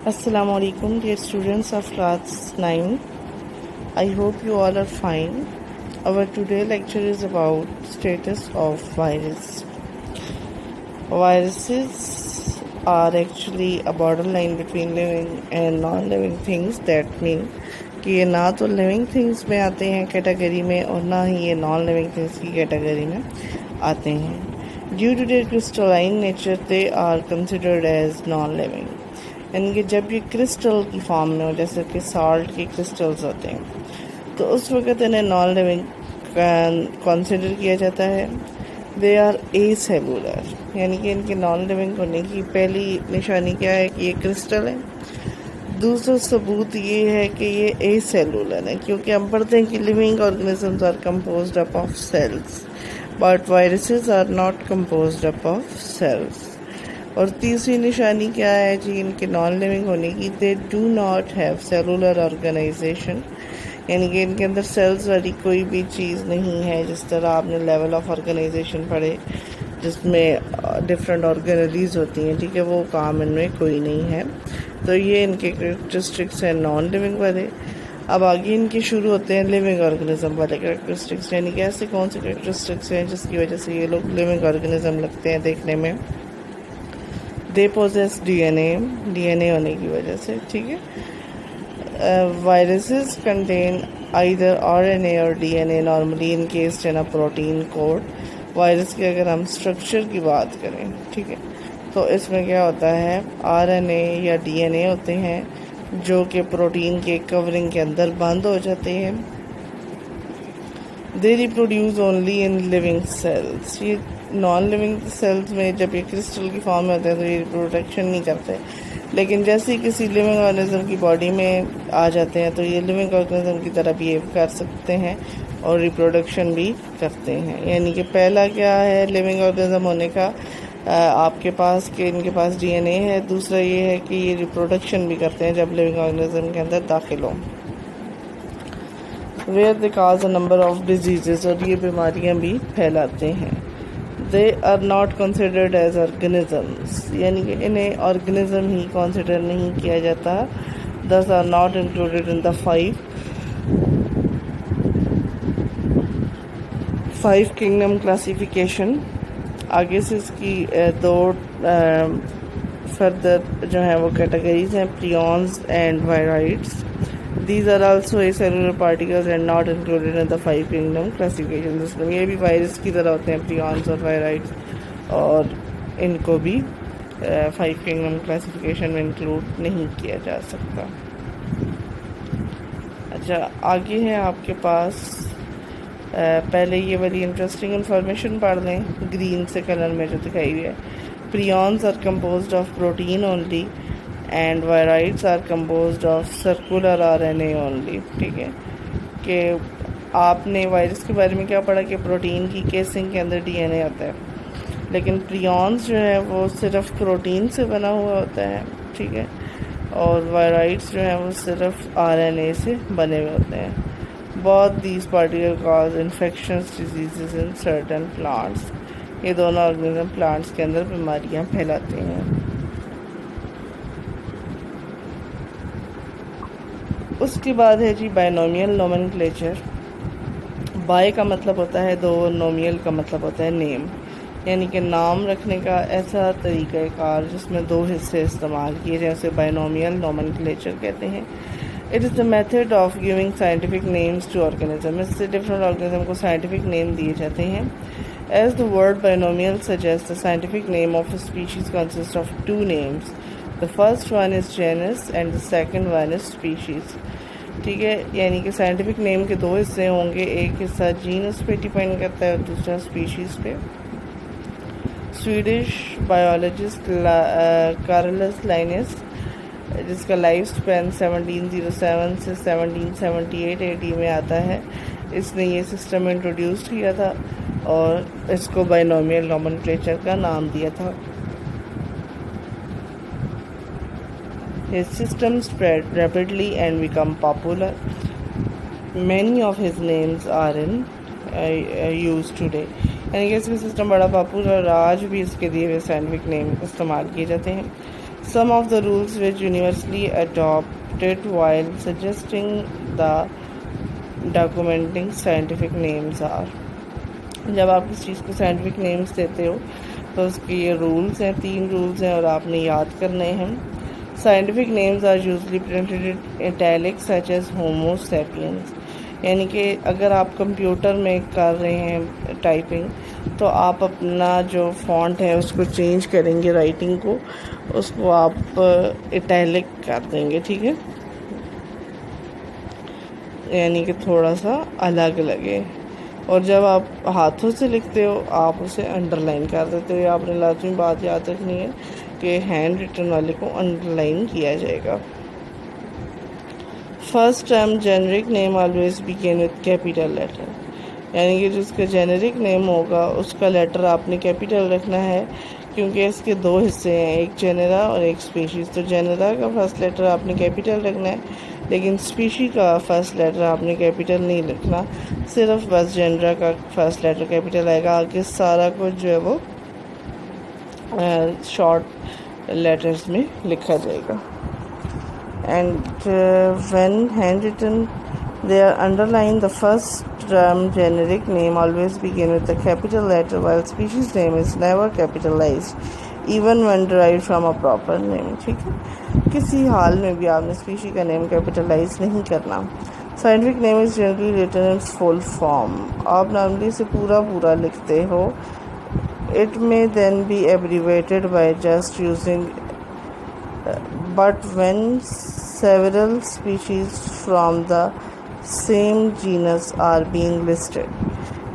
Assalamu alaikum, dear students of class 9. I hope you all are fine. Our today lecture is about status of virus. Viruses are actually a borderline between living and non-living things. That mean کہ یہ نہ تو living things میں آتے ہیں category میں اور نہ ہی یہ non-living things کی کیٹیگری میں آتے ہیں. Due to their crystalline nature, they are considered as non-living. یعنی کہ جب یہ کرسٹل کی فارم میں ہو جیسے کہ سالٹ کے کرسٹلز ہوتے ہیں تو اس وقت انہیں نان لیونگ کنسیڈر کیا جاتا ہے. دے آر اے سیلولر، یعنی کہ ان کے نان لیونگ ہونے کی پہلی نشانی کیا ہے کہ یہ کرسٹل ہے. دوسرا ثبوت یہ ہے کہ یہ اے سیلولر ہے کیونکہ ہم پڑھتے ہیں کہ living organisms are composed up of cells but viruses are not composed up of cells. اور تیسری نشانی کیا ہے جی ان کے نان لیونگ ہونے کی؟ They do not have cellular organisation, یعنی کہ ان کے اندر سیلز والی کوئی بھی چیز نہیں ہے. جس طرح آپ نے لیول آف آرگنائزیشن پڑھے جس میں ڈفرینٹ آرگنلیز ہوتی ہیں، ٹھیک ہے، وہ کام ان میں کوئی نہیں ہے. تو یہ ان کے کریکٹرسٹکس ہیں نان لیونگ والے. اب آگے ان کے شروع ہوتے ہیں لیونگ آرگنزم والے کریکٹرسٹکس، یعنی کہ ایسے کون سے کریکٹرسٹکس ہیں جس کی وجہ سے یہ لوگ لیونگ آرگنزم لگتے ہیں دیکھنے میں. They possess D N A ہونے کی وجہ سے، ٹھیک ہے. Viruses contain either R N A اور D N A normally in case in protein coat. Virus کے اگر ہم اسٹرکچر کی بات کریں، ٹھیک ہے، تو اس میں کیا ہوتا ہے آر این اے یا ڈی این اے ہوتے ہیں جو کہ پروٹین کے کورنگ کے اندر بند ہو جاتے ہیں. They reproduce only in living cells. یہ نان لیونگ سیلز میں جب یہ کرسٹل کی فارم میں ہوتے ہیں تو یہ ریپروڈکشن نہیں کرتے، لیکن جیسے ہی کسی لیونگ آرگنزم کی باڈی میں آ جاتے ہیں تو یہ لیونگ آرگنزم کی طرح بہیو کر سکتے ہیں اور ریپروڈکشن بھی کرتے ہیں. یعنی کہ پہلا کیا ہے لیونگ آرگنزم ہونے کا آپ کے پاس کہ ان کے پاس ڈی این اے ہے. دوسرا یہ ہے کہ یہ ریپروڈکشن بھی کرتے ہیں جب لیونگ آرگنزم کے اندر داخل ہوں. Where they cause a number of diseases, اور یہ بیماریاں بھی پھیلاتے ہیں. They are not considered as organisms, یعنی کہ انہیں آرگنزم ہی کنسیڈر نہیں کیا جاتا. This are not included in the five kingdom classification. آگے سے اس کی دو فردر جو ہیں وہ کیٹیگریز ہیں، پریونز and وائرائٹس. These are also acellular particles and not included in the five kingdom classification system. یہ بھی وائرس کی طرح ہوتے ہیں پریونز اور وائرائٹس، اور ان کو بھی فائیو کنگڈم کلاسیفیکیشن میں انکلوڈ نہیں کیا جا سکتا. اچھا آگے ہے آپ کے پاس، پہلے یہ والی انٹرسٹنگ انفارمیشن پڑھ لیں گرین سے کلر میں جو دکھائی ہوئی ہے. Prions are composed of protein only and viroids are composed of circular R N A only. ٹھیک ہے، کہ آپ نے وائرس کے بارے میں کیا پڑھا کہ پروٹین کی کیسنگ کے اندر ڈی این اے ہوتا ہے، لیکن پریونز جو ہے وہ صرف پروٹین سے بنا ہوا ہوتا ہے، ٹھیک ہے، اور وائرائٹس جو ہیں وہ صرف آر این اے سے بنے ہوئے ہوتے ہیں. بہت these particle cause infections diseases in certain plants. یہ دونوں آرگنزم پلانٹس کے اندر بیماریاں پھیلاتے ہیں. اس کے بعد ہے جی بائنومیل نومنکلیچر. بائی کا مطلب ہوتا ہے دو، نومیل کا مطلب ہوتا ہے نیم، یعنی کہ نام رکھنے کا ایسا طریقہ کار جس میں دو حصے استعمال کیے جائیں اسے بائنومیل نومنکلیچر کہتے ہیں. It is the method of giving scientific names to organism. اس سے ڈفرنٹ آرگنزم کو سائنٹیفک نیم دیے جاتے ہیں. As the word binomial suggest, the scientific name of a species consists of two names. The first one is genus and the second one is species. ٹھیک ہے, یعنی کہ سائنٹیفک نیم کے دو حصے ہوں گے, ایک حصہ جینس پہ ڈیپینڈ کرتا ہے اور دوسرا اسپیشیز پہ. سویڈش بایولوجسٹ کارلس لائنس, جس کا لائف اسپین 1707 سے 1778 AD میں آتا ہے, اس نے یہ سسٹم انٹروڈیوس کیا تھا اور اس کو بائنومیل نومنکلیچر کا نام دیا تھا. His system spread rapidly and became popular. Many of his names are in use today. یعنی کہ اس کا سسٹم بڑا پاپولر اور آج بھی اس کے دیے ہوئے سائنٹیفک نیم استعمال کیے جاتے ہیں. Some of the rules which universally adopted while suggesting the documenting scientific names are. جب آپ کسی چیز کو سائنٹیفک نیمز دیتے ہو تو اس کے یہ رولز ہیں، 3 رولز ہیں اور آپ نے یاد کرنے ہیں. Scientific names are usually printed in italic such as Homo sapiens, یعنی کہ اگر آپ کمپیوٹر میں کر رہے ہیں ٹائپنگ تو آپ اپنا جو فونٹ ہے اس کو چینج کریں گے، رائٹنگ کو اس کو آپ ایٹیلک کر دیں گے، ٹھیک ہے، یعنی کہ تھوڑا سا الگ لگے. اور جب آپ ہاتھوں سے لکھتے ہو آپ اسے انڈر لائن کر دیتے ہو. یہ آپ نے لازمی بات یاد رکھنی ہے کہ ہینڈ ریٹن والے کو انڈر لائن کیا جائے گا. First term generic name always begin with capital letter, یعنی کہ جس کا جینرک نیم ہوگا اس کا لیٹر آپ نے کیپیٹل رکھنا ہے، کیونکہ اس کے 2 حصے ہیں، ایک جینرا اور ایک اسپیشیز. تو جینرا کا فرسٹ لیٹر آپ نے کیپیٹل رکھنا ہے، لیکن اسپیشی کا فرسٹ لیٹر آپ نے کیپیٹل نہیں لکھنا، صرف بس جینرا کا فرسٹ لیٹر کیپیٹل آئے گا، آگے سارا کچھ جو ہے وہ شارٹ لیٹرز میں لکھا جائے گا. And when handwritten they are underlined. The first term generic name always begin with a capital letter, while species name is never capitalized even when derived from a proper name. ٹھیک ہے، کسی حال میں بھی آپ نے اسپیشی کا نیم capitalise نہیں کرنا. Scientific name is generally written in full form, آپ نارملی سے پورا لکھتے ہو. It may then be abbreviated by just using but when several species from the same genus are being listed،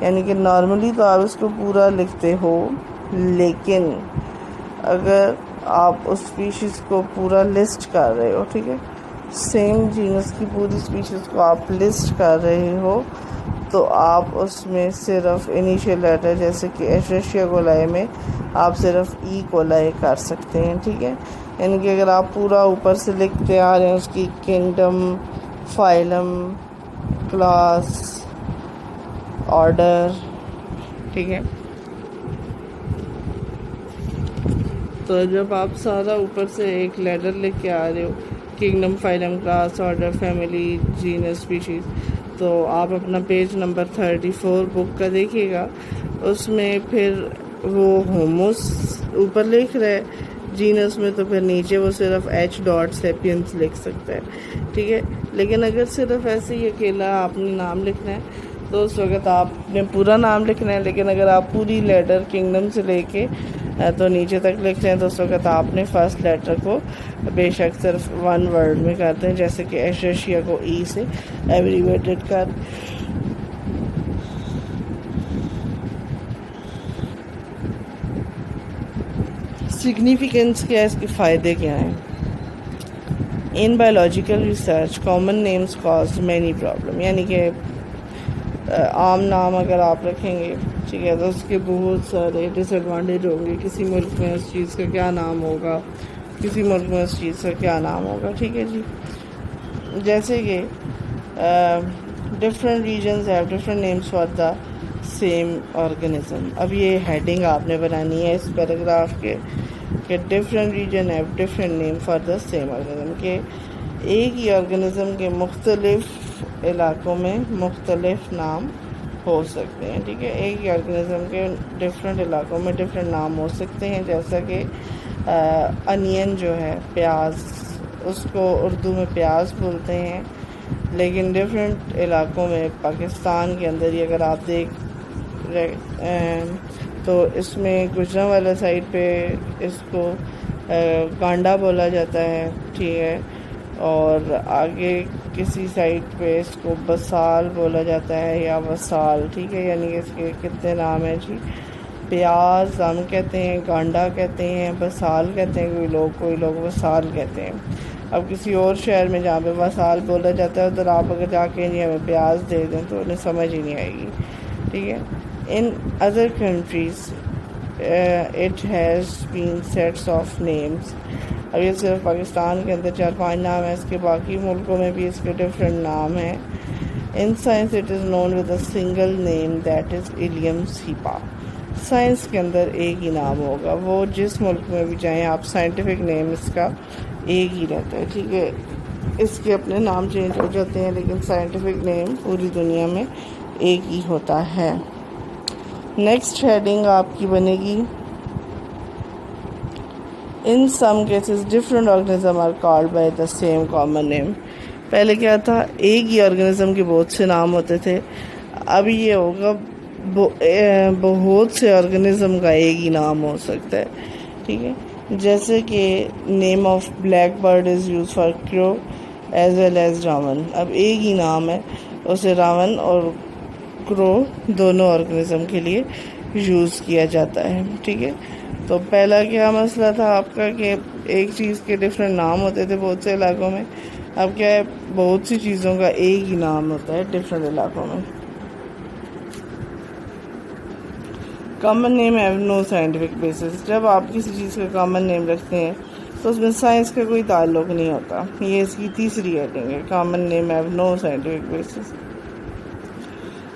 یعنی کہ نارملی تو آپ اس کو پورا لکھتے ہو، لیکن اگر آپ اس اسپیشیز کو پورا لسٹ کر رہے ہو، ٹھیک ہے، سیم جینس کی پوری اسپیشیز کو آپ لسٹ کر رہے ہو تو آپ اس میں صرف انیشیل لیٹر جیسے کہ ایشریشیا کولائے میں آپ صرف ای کولائے کر سکتے ہیں، ٹھیک ہے. یعنی کہ اگر آپ پورا اوپر سے لکھتے آ رہے ہیں اس کی کنگڈم، فائلم، کلاس، آرڈر، ٹھیک ہے، تو جب آپ سارا اوپر سے ایک لیٹر لکھ کے آ رہے ہو، kingdom, phylum, class, order, family, genus, species, تو آپ اپنا پیج نمبر 34 بک کا دیکھیے گا، اس میں پھر وہ ہوموس اوپر لکھ رہا ہے، جینس میں تو پھر نیچے وہ صرف ایچ ڈاٹ سیپینس لکھ سکتا ہے، ٹھیک ہے. لیکن اگر صرف ایسے ہی اکیلا آپ نے نام لکھنا ہے تو اس وقت آپ نے پورا نام لکھنا ہے. لیکن اگر آپ پوری لیٹر کنگڈم سے لے کے تو نیچے تک لکھتے ہیں تو اس وقت آپ نے فرسٹ لیٹر کو بے شک صرف 1 ورڈ میں کرتے ہیں، جیسے کہ ایشریشیا کو ای سے ایبریویٹڈ کر. سگنیفیکنس کیا ہے، اس کے فائدے کیا ہیں؟ In biological research common names cause many problem, یعنی کہ عام نام اگر آپ رکھیں گے، ٹھیک ہے، تو اس کے بہت سارے ڈس ایڈوانٹیج ہوں گے. کسی ملک میں اس چیز کا کیا نام ہوگا، کسی ملک میں اس چیز کا کیا نام ہوگا، ٹھیک ہے جی. جیسے کہ different regions have different names for the same organism. اب یہ ہیڈنگ آپ نے بنانی ہے اس پیراگراف کے کہ different region have different name for the same organism, کہ ایک ہی آرگنزم کے مختلف علاقوں میں مختلف نام ہو سکتے ہیں، ٹھیک ہے، ایک ہی آرگنزم کے ڈفرینٹ علاقوں میں ڈفرینٹ نام ہو سکتے ہیں. جیسا کہ انین جو ہے، پیاز، اس کو اردو میں پیاز بولتے ہیں، لیکن ڈفرینٹ علاقوں میں پاکستان کے اندر ہی اگر آپ دیکھ تو اس میں گجرانوالہ سائڈ پہ اس کو گانڈا بولا جاتا ہے، ٹھیک ہے، اور آگے کسی سائڈ پہ اس کو بسال بولا جاتا ہے یا وسال، ٹھیک ہے. یعنی کہ اس کے کتنے نام ہیں جی، پیاز ہم کہتے ہیں، گانڈا کہتے ہیں، بسال کہتے ہیں کوئی لوگ وسال کہتے ہیں. اب کسی اور شہر میں جہاں پہ وسال بولا جاتا ہے ادھر آپ اگر جا کے ہمیں پیاز دے دیں تو انہیں سمجھ ہی نہیں آئے گی، ٹھیک ہے. In other countries it has been sets of names. اب یہ صرف پاکستان کے اندر 4-5 نام ہیں، اس کے باقی ملکوں میں بھی اس کے ڈفرینٹ نام ہیں. In science it is known with a single name that is Allium cepa. Science کے اندر ایک ہی نام ہوگا. وہ جس ملک میں بھی جائیں آپ, سائنٹیفک نیم اس کا ایک ہی رہتا ہے, ٹھیک ہے. اس کے اپنے نام چینج ہو جاتے ہیں لیکن سائنٹیفک نیم پوری دنیا میں ایک ہی ہوتا ہے. نیکسٹ ہیڈنگ آپ کی بنے گی In some cases, different organisms are called by the same common name. پہلے کیا تھا, ایک ہی آرگنزم کے بہت سے نام ہوتے تھے. ابھی یہ ہوگا بہت سے آرگنزم کا ایک ہی نام ہو سکتا ہے, ٹھیک ہے. جیسے کہ name of black bird is use for کرو ایز ویل ایز راون. اب ایک ہی نام ہے, اسے راون اور کرو دونوں آرگنزم کے لیے یوز کیا جاتا ہے, ٹھیک ہے. تو پہلا کیا مسئلہ تھا آپ کا کہ ایک چیز کے ڈفرینٹ نام ہوتے تھے بہت سے علاقوں میں. اب کیا ہے, بہت سی چیزوں کا ایک ہی نام ہوتا ہے ڈفرینٹ علاقوں میں. Common name have no scientific basis. جب آپ کسی چیز کا کامن نیم رکھتے ہیں تو اس میں سائنس کا کوئی تعلق نہیں ہوتا. یہ اس کی تیسری ہیڈنگ ہے, common name have no scientific basis.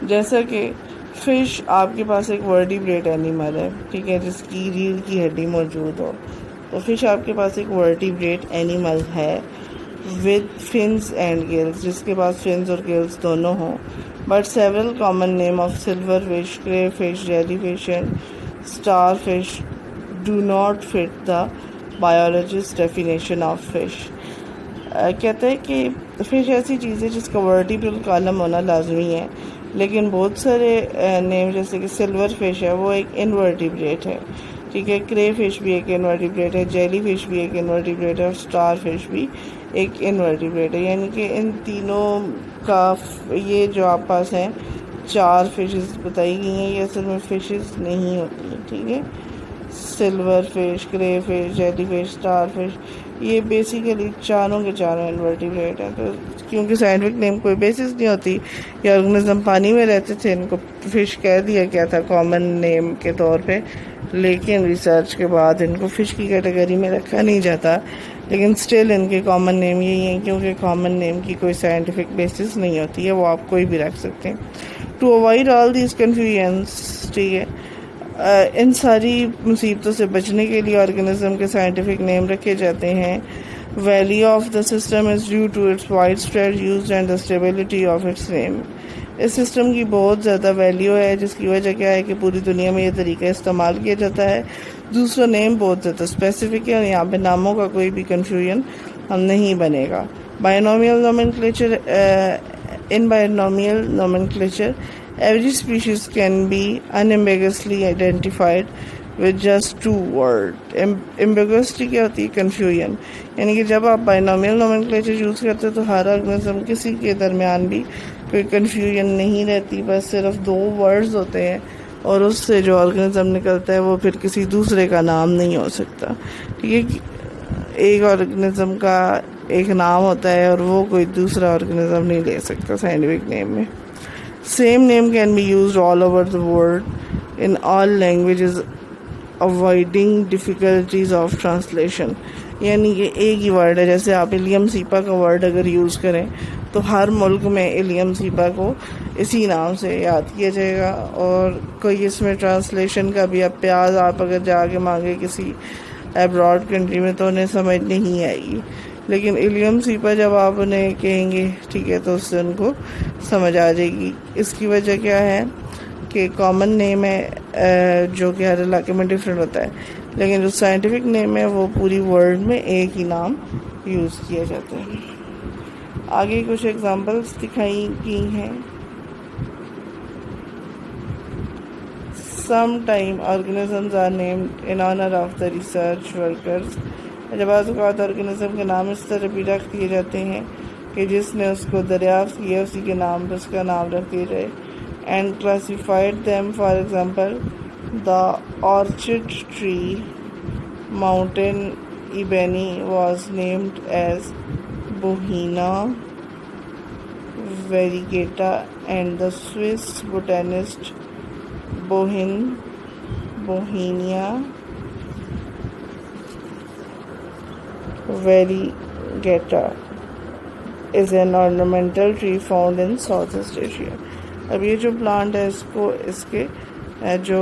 جیسا کہ فش, آپ کے پاس ایک ورٹیبریٹ اینیمل ہے, ٹھیک ہے, جس کی ریڑھ کی ہڈی موجود ہو. تو فش آپ کے پاس ایک ورٹیبریٹ اینیمل ہے ود فنس اینڈ گلز, جس کے پاس فنس اور گلز دونوں ہوں. But several common name of silver fish, cray fish, jelly fish and star fish do not fit the biologist definition of fish. کہتے ہیں کہ فش ایسی چیز ہے جس کا ورٹیبرل کالم ہونا لازمی ہے, لیکن بہت سارے نیم جیسے کہ سلور فش ہے وہ ایک انورٹیبریٹ ہے, ٹھیک ہے. کرے فش بھی ایک انورٹیبریٹ ہے, جیلی فش بھی ایک انورٹیبریٹ ہے, اور اسٹار فش بھی ایک انورٹیبریٹ ہے. یعنی کہ ان تینوں کا یہ جو آپ پاس ہیں 4 فشز بتائی گئی ہیں, یہ اصل میں فشز نہیں ہوتی ہیں, ٹھیک ہے. Silver fish, cray fish, jelly fish, star fish, یہ بیسیکلی چاروں کے چاروں انورٹیبریٹ ہیں. تو کیونکہ سائنٹیفک نیم کوئی بیسس نہیں ہوتی, یہ آرگنزم پانی میں رہتے تھے, ان کو فش کہہ دیا گیا تھا کامن نیم کے طور پہ, لیکن ریسرچ کے بعد ان کو فش کی کیٹیگری میں رکھا نہیں جاتا. لیکن سٹل ان کے کامن نیم یہی ہیں, کیونکہ کامن نیم کی کوئی سائنٹیفک بیسس نہیں ہوتی ہے, وہ آپ کوئی بھی رکھ سکتے ہیں. To avoid all these confusions, ٹھیک ہے, ان ساری مصیبتوں سے بچنے کے لیے آرگنزم کے سائنٹیفک نیم رکھے جاتے ہیں. Value of the system is due to its wide spread use and the stability of its name. اس سسٹم کی بہت زیادہ ویلیو ہے, جس کی وجہ کیا ہے کہ پوری دنیا میں یہ طریقہ استعمال کیا جاتا ہے. دوسرا نیم بہت زیادہ اسپیسیفک ہے, اور یہاں پہ ناموں کا کوئی بھی کنفیوژن نہیں بنے گا. Binomial nomenclature, in binomial nomenclature, every species can be unambiguously identified with just 2 words. Ambiguity کیا ہوتی ہے, کنفیوژن. یعنی کہ جب آپ بائنومیل نومنکلیچر یوز کرتے تو ہر آرگنزم کسی کے درمیان بھی کوئی کنفیوژن نہیں رہتی, بس صرف 2 ورڈز ہوتے ہیں, اور اس سے جو آرگنزم نکلتا ہے وہ پھر کسی دوسرے کا نام نہیں ہو سکتا, ٹھیک ہے. ایک آرگنزم کا ایک نام ہوتا ہے اور وہ کوئی دوسرا آرگنزم نہیں لے سکتا سائنٹیفک نیم میں. Same name can be used all over the world in all languages avoiding difficulties of translation. یعنی کہ ایک ہی ورڈ ہے, جیسے آپ الیم سیپا کا ورڈ اگر یوز کریں تو ہر ملک میں الیم سیپا کو اسی نام سے یاد کیا جائے گا, اور کوئی اس میں ٹرانسلیشن کا بھی, اب پیاز آپ اگر جا کے مانگے کسی ایبراڈ کنٹری میں تو انہیں سمجھ نہیں آئے گی, لیکن الیم سیپا جب آپ انہیں کہیں گے, ٹھیک ہے, تو اس سے ان کو سمجھ آ جائے گی. اس کی وجہ کیا ہے کہ کامن نیم ہے جو کہ ہر علاقے میں ڈفرینٹ ہوتا ہے, لیکن جو سائنٹیفک نیم ہے وہ پوری ورلڈ میں ایک ہی نام یوز کیا جاتا ہے. آگے کچھ ایگزامپلس دکھائی گئی ہیں. Sometime organisms are named in honor of the research workers. جب بعض اوقات آرگنزم کے نام اس طرح بھی رکھ دیے جاتے ہیں کہ جس نے اس کو دریافت کیا اسی کے نام پر اس کا نام رکھ دیا جائے. And classified them, for example, the orchid tree mountain ebony was named as Bohina variegata, and the Swiss botanist Bohemia variegata is an ornamental tree found in Southeast Asia. اب یہ جو پلانٹ ہے اس کو اس کے جو